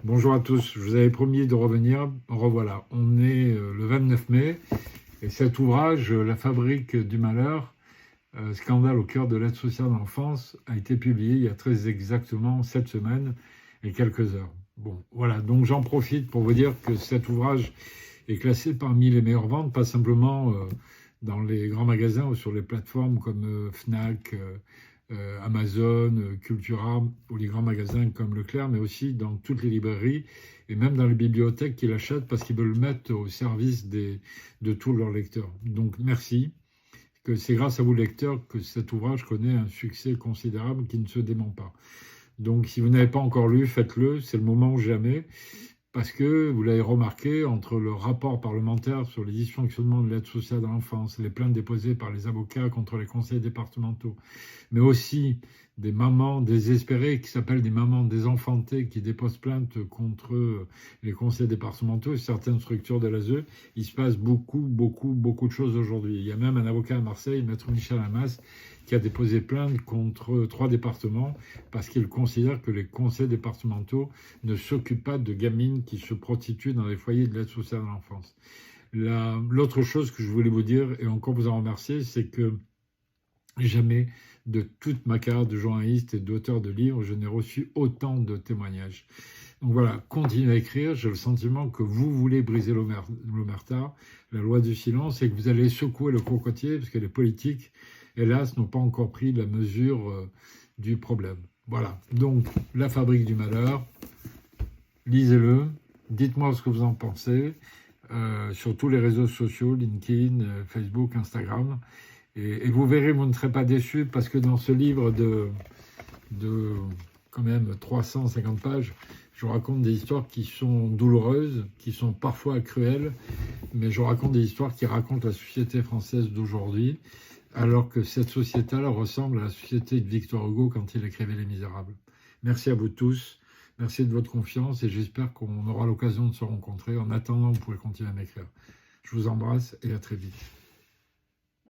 Bonjour à tous, je vous avais promis de revenir, revoilà. On est le 29 mai et cet ouvrage, La fabrique du malheur, scandale au cœur de l'aide sociale à l'enfance, a été publié il y a très exactement 7 semaines et quelques heures. Bon, voilà, donc j'en profite pour vous dire que cet ouvrage est classé parmi les meilleures ventes, pas simplement dans les grands magasins ou sur les plateformes comme Fnac, Amazon, Cultura ou les grands magasins comme Leclerc, mais aussi dans toutes les librairies et même dans les bibliothèques qui l'achètent parce qu'ils veulent le mettre au service de tous leurs lecteurs. Donc merci, que c'est grâce à vous lecteurs que cet ouvrage connaît un succès considérable qui ne se dément pas. Donc si vous n'avez pas encore lu, faites-le, c'est le moment ou jamais. Parce que, vous l'avez remarqué, entre le rapport parlementaire sur les dysfonctionnements de l'aide sociale à l'enfance, les plaintes déposées par les avocats contre les conseils départementaux, mais aussi des mamans désespérées qui s'appellent des mamans désenfantées qui déposent plainte contre les conseils départementaux et certaines structures de l'ASE, il se passe beaucoup de choses aujourd'hui. Il y a même un avocat à Marseille, Maître Michel Hamas, qui a déposé plainte contre 3 départements parce qu'il considère que les conseils départementaux ne s'occupent pas de gamines qui se prostituent dans les foyers de l'aide sociale à l'enfance. L'autre chose que je voulais vous dire, et encore vous en remercier, c'est que jamais de toute ma carrière de journaliste et d'auteur de livres, je n'ai reçu autant de témoignages. Donc voilà, continuez à écrire. J'ai le sentiment que vous voulez briser l'omerta, la loi du silence, et que vous allez secouer le cocotier, parce que les politiques, hélas, n'ont pas encore pris la mesure du problème. Voilà, donc La fabrique du malheur, lisez-le, dites-moi ce que vous en pensez, sur tous les réseaux sociaux, LinkedIn, Facebook, Instagram, et vous verrez, vous ne serez pas déçus, parce que dans ce livre de quand même 350 pages, je raconte des histoires qui sont douloureuses, qui sont parfois cruelles, mais je raconte des histoires qui racontent la société française d'aujourd'hui, alors que cette société-là ressemble à la société de Victor Hugo quand il écrivait Les Misérables. Merci à vous tous, merci de votre confiance et j'espère qu'on aura l'occasion de se rencontrer. En attendant, vous pouvez continuer à m'écrire. Je vous embrasse et à très vite.